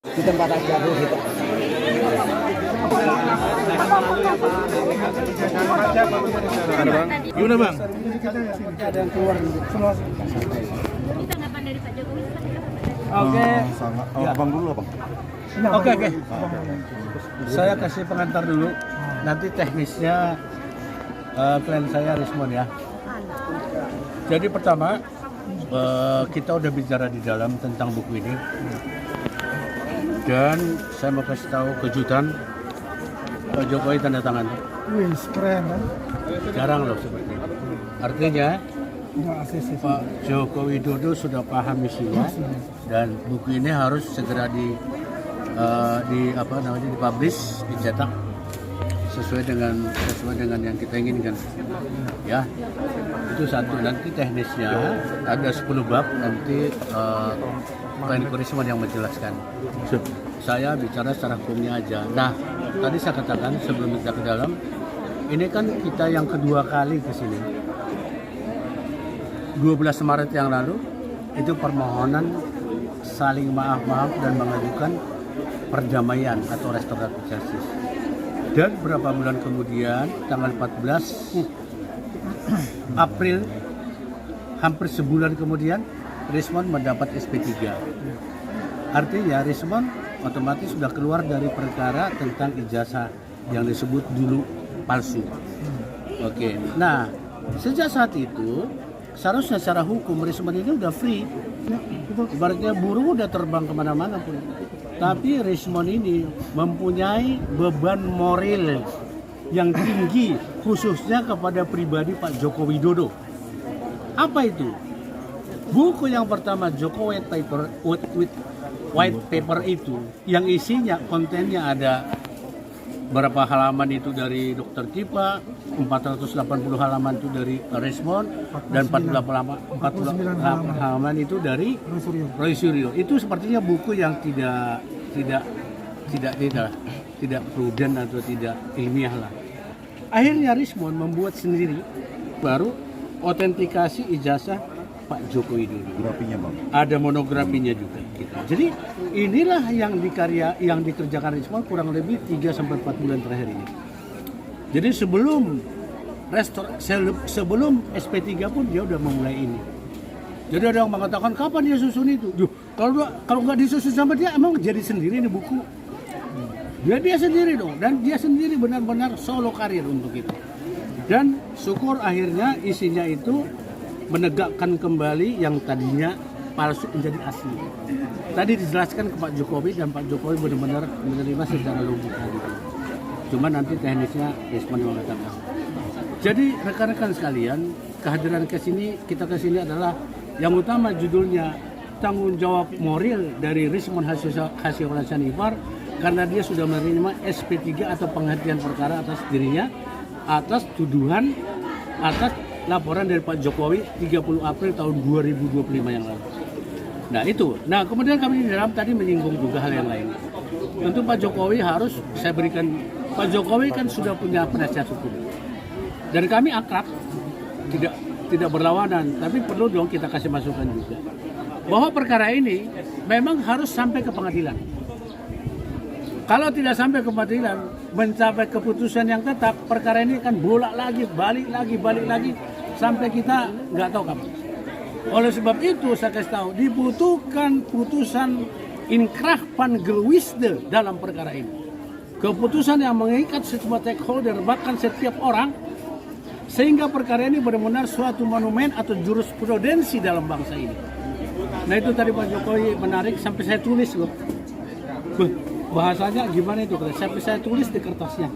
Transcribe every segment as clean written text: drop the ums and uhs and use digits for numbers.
di tempat acara kita. Ada bang? Gimana bang? Ada yang keluar semua. Tanggapan dari Pak Jokowi Oke. Abang dulu abang. Oke. Saya kasih pengantar dulu. Nanti teknisnya klien saya Rismon ya. Jadi pertama kita udah bicara di dalam tentang buku ini. Dan saya mau kasih tahu kejutan Pak Jokowi tanda tangan. Wih, keren kan? Jarang loh seperti itu. Artinya Pak Joko Widodo sudah paham misinya dan buku ini harus segera dipublish, dicetak sesuai dengan yang kita inginkan. Ya, itu satu. Nanti teknisnya ada 10 bab, nanti Pak Rismon yang menjelaskan. Saya bicara secara hukumnya aja. Nah, tadi saya katakan sebelum kita ke dalam, ini kan kita yang kedua kali ke sini. 12 Maret yang lalu itu permohonan saling maaf-maaf dan mengajukan perdamaian atau restoratif justice. Dan beberapa bulan kemudian, tanggal 14 April, hampir sebulan kemudian, Rismon mendapat SP3. Artinya Rismon otomatis sudah keluar dari perkara tentang ijazah yang disebut dulu palsu. Oke. Nah, sejak saat itu seharusnya secara hukum Rismon ini udah free. Ibaratnya burung udah terbang kemana-mana pun. Tapi Rismon ini mempunyai beban moral yang tinggi khususnya kepada pribadi Pak Joko Widodo. Apa itu? Buku yang pertama Joko White Paper itu yang isinya kontennya ada berapa halaman itu dari Dr. Tipa, 480 halaman itu dari Rismon dan 49 halaman itu dari Roy Suryo. Itu sepertinya buku yang tidak prudent atau tidak ilmiah lah. Akhirnya Rismon membuat sendiri baru otentikasi ijazah Pak Joko Widodo. Grafinya bang. Ada monografinya juga. Gitu. Jadi inilah yang dikerjakan Rismon kurang lebih 3-4 bulan terakhir ini. Jadi sebelum SP3 pun dia udah memulai ini. Jadi ada yang mengatakan kapan dia susun itu? Duh, kalau nggak disusun sama dia emang jadi sendiri ini buku. Dia sendiri dong, dan dia sendiri benar-benar solo karir untuk itu. Dan syukur akhirnya isinya itu menegakkan kembali yang tadinya palsu menjadi asli. Tadi dijelaskan ke Pak Jokowi dan Pak Jokowi benar-benar menerima secara logika gitu. Cuma nanti teknisnya Rismon mengatakan. Jadi rekan-rekan sekalian, kehadiran kita ke sini adalah yang utama judulnya tanggung jawab moral dari Rismon Hasyiqulan Ipar karena dia sudah menerima SP3 atau penghentian perkara atas dirinya atas tuduhan atas laporan dari Pak Jokowi 30 April tahun 2025 yang lalu. Nah itu. Nah kemudian kami di dalam tadi menyinggung juga hal yang lain. Tentu Pak Jokowi harus saya berikan. Pak Jokowi kan sudah punya penasihat hukum. Dan kami akrab, tidak berlawanan. Tapi perlu dong kita kasih masukan juga. Bahwa perkara ini memang harus sampai ke pengadilan. Kalau tidak sampai ke pengadilan, mencapai keputusan yang tetap, perkara ini kan bolak lagi, balik lagi, sampai kita nggak tahu kapan. Oleh sebab itu saya kasih tahu, dibutuhkan putusan inkrah van Gelwisde dalam perkara ini. Keputusan yang mengikat semua stakeholder, bahkan setiap orang, sehingga perkara ini benar-benar suatu monumen atau jurisprudensi dalam bangsa ini. Nah itu tadi Pak Jokowi menarik, sampai saya tulis loh. Bahasanya gimana itu? Sampai saya tulis di kertasnya.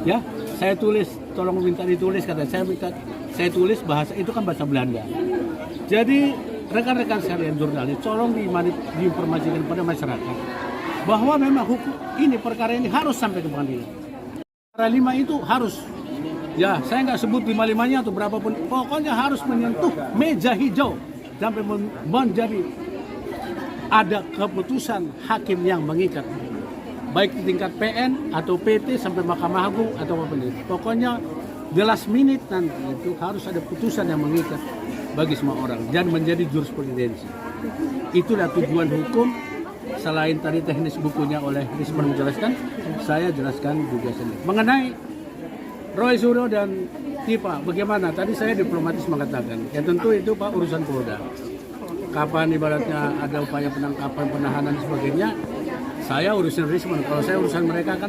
Ya, saya tulis, tolong minta ditulis kata saya tulis bahasa itu kan bahasa Belanda. Jadi rekan-rekan sekalian jurnalis, tolong diinformasikan pada masyarakat bahwa memang perkara ini harus sampai ke pengadilan. Perkara 5 itu harus. Ya, saya nggak sebut 5-5-nya atau berapapun, pokoknya harus menyentuh meja hijau sampai menjadi ada keputusan hakim yang mengikat, baik di tingkat PN atau PT sampai Mahkamah Agung atau apapun itu. Pokoknya the last minute nanti itu harus ada putusan yang mengikat bagi semua orang dan menjadi jurisprudensi. Itulah tujuan hukum selain tadi teknis bukunya oleh Risman menjelaskan, saya jelaskan juga sendiri. Mengenai Roy Suryo dan Tipa, bagaimana? Tadi saya diplomatis mengatakan, ya tentu itu Pak urusan Polda. Kapan ibaratnya ada upaya penangkapan, penahanan dan sebagainya, saya urusan Risman. Kalau saya urusan mereka kan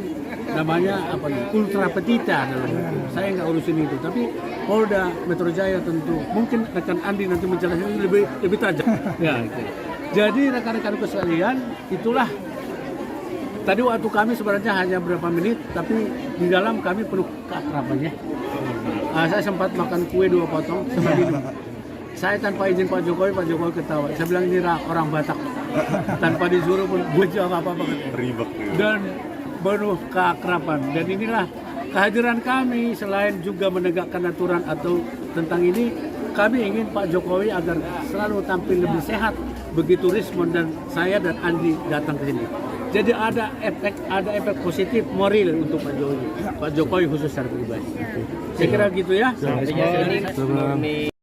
namanya apa nih? Ultra petita dalam hukum. Saya nggak urusin itu. Tapi Polda Metro Jaya tentu mungkin rekan Andi nanti menjelaskan lebih tajam. Ya, gitu. Jadi rekan-rekanku sekalian, itulah tadi waktu kami sebenarnya hanya berapa menit, tapi di dalam kami penuh keakrabannya. Saya sempat makan kue 2 potong sama minum. Saya tanpa izin Pak Jokowi ketawa. Saya bilang ini orang Batak. Tanpa disuruh pun gue jawab apa-apa. Ribet. Dan penuh keakraban. Dan inilah kehadiran kami selain juga menegakkan aturan atau tentang ini, kami ingin Pak Jokowi agar selalu tampil lebih sehat. Begitu Rismon dan saya dan Andi datang ke sini. Jadi ada efek positif moral untuk Pak Jokowi khusus secara pribadi. Saya kira gitu ya.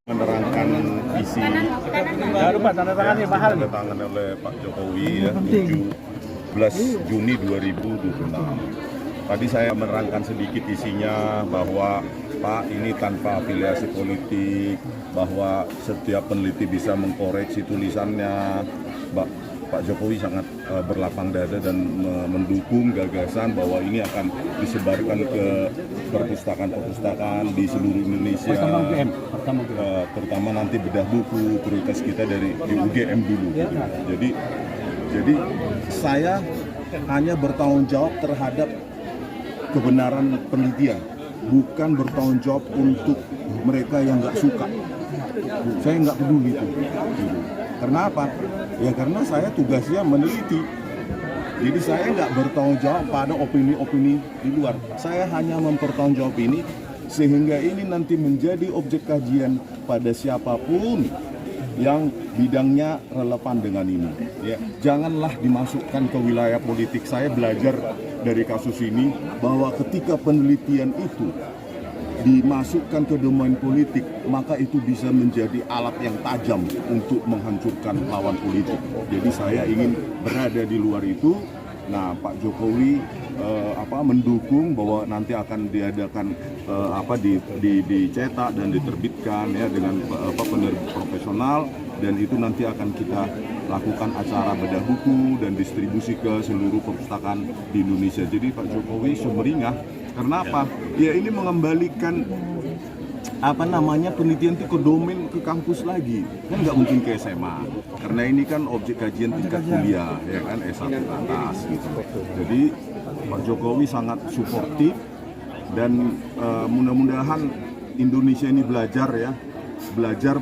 Menerangkan visi Tanda tangan nih mahal. tanda tangan oleh Pak Jokowi ya 17 Juni 2026. Tadi saya menerangkan sedikit isinya bahwa Pak ini tanpa afiliasi politik, bahwa setiap peneliti bisa mengkoreksi tulisannya. Pak Jokowi sangat berlapang dada dan mendukung gagasan bahwa ini akan disebarkan ke perpustakaan-perpustakaan di seluruh Indonesia. Terutama nanti bedah buku, prioritas kita di UGM dulu. Jadi saya hanya bertanggung jawab terhadap kebenaran penelitian, bukan bertanggung jawab untuk mereka yang nggak suka. Saya nggak peduli itu. Karena apa? Ya karena saya tugasnya meneliti. Jadi saya nggak bertanggung jawab pada opini-opini di luar. Saya hanya mempertanggung jawab ini sehingga ini nanti menjadi objek kajian pada siapapun yang bidangnya relevan dengan ini. Ya, janganlah dimasukkan ke wilayah politik. Saya belajar dari kasus ini bahwa ketika penelitian itu dimasukkan ke domain politik, maka itu bisa menjadi alat yang tajam untuk menghancurkan lawan politik. Jadi saya ingin berada di luar itu. Nah, Pak Jokowi mendukung bahwa nanti akan diadakan dicetak dan diterbitkan ya dengan penerbit profesional, dan itu nanti akan kita lakukan acara bedah buku dan distribusi ke seluruh perpustakaan di Indonesia. Jadi Pak Jokowi sumringah. Karena apa? Ya ini mengembalikan penelitian itu ke domain, ke kampus lagi. Kan nggak mungkin ke SMA. Karena ini kan objek kajian tingkat kuliah, ya kan S1 ke atas gitu. Jadi Pak Jokowi sangat suportif dan mudah-mudahan Indonesia ini belajar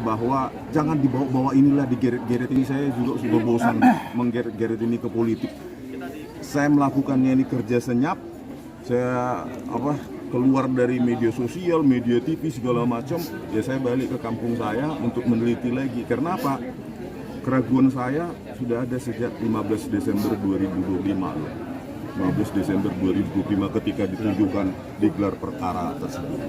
bahwa jangan dibawa-bawa inilah digeret-geret ini. Saya juga sudah bosan menggeret-geret ini ke politik. Saya melakukannya ini kerja senyap. Saya keluar dari media sosial, media TV segala macam, ya saya balik ke kampung saya untuk meneliti lagi. Karena apa? Keraguan saya sudah ada sejak 15 Desember 2025. 15 Desember 2025 ketika ditujukan digelar perkara tersebut.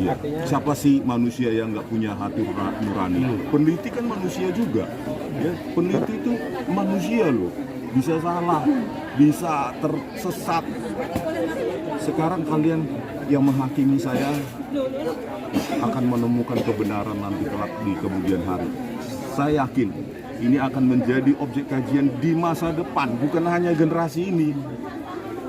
Ya. Siapa sih manusia yang nggak punya hati nurani? Peneliti kan manusia juga. Ya. Peneliti itu manusia loh. Bisa salah, bisa tersesat. Sekarang kalian yang menghakimi saya akan menemukan kebenaran nanti kelak di kemudian hari. Saya yakin ini akan menjadi objek kajian di masa depan, bukan hanya generasi ini.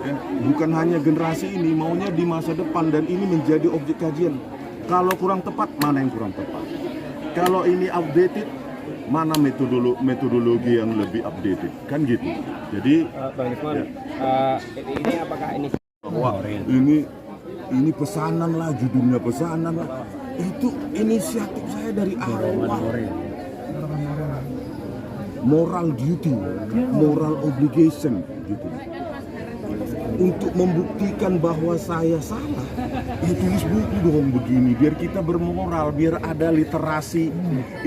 Ya, bukan hanya generasi ini, maunya di masa depan, dan ini menjadi objek kajian. Kalau kurang tepat, mana yang kurang tepat? Kalau ini outdated, mana metodologi yang lebih updated, kan gitu. Jadi Bang Rismon, ini apakah ini bahwa ini pesanan lah, judulnya pesanan lah, itu inisiatif saya dari awal. Moral duty, moral obligation gitu. Untuk membuktikan bahwa saya salah, ya tulis buku dong begini, biar kita bermoral, biar ada literasi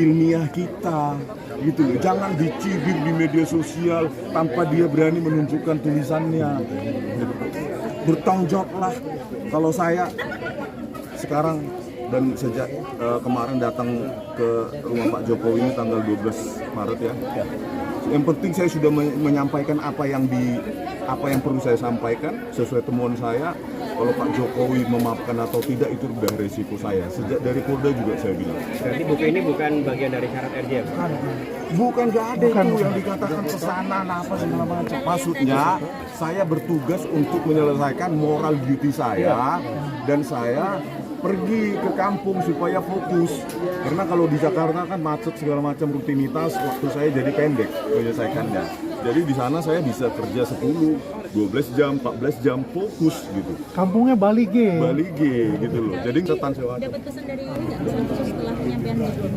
ilmiah kita, gitu loh. Jangan dicibir di media sosial tanpa dia berani menunjukkan tulisannya. Bertanggung jawablah. Kalau saya sekarang dan sejak kemarin datang ke rumah Pak Jokowi ini tanggal 12 Maret ya. Yang penting saya sudah menyampaikan apa yang perlu saya sampaikan sesuai temuan saya. Kalau Pak Jokowi memaafkan atau tidak itu udah resiko saya. Sejak dari Polda juga saya bilang. Berarti buku ini bukan bagian dari syarat RJ ya, Pak? Bukan, nggak ada itu yang dikatakan pesanan apa segala macam. Maksudnya saya bertugas untuk menyelesaikan moral duty saya dan saya pergi ke kampung supaya fokus. Karena kalau di Jakarta kan macet segala macam rutinitas, waktu saya jadi pendek menyelesaikannya. Jadi di sana saya bisa kerja 10, 12 jam, 14 jam fokus gitu. Kampungnya Bali G. Bali G gitu loh. Jadi setan sewa. Dapat pesan dari ini nggak, pesan khusus setelah penyampaian itu?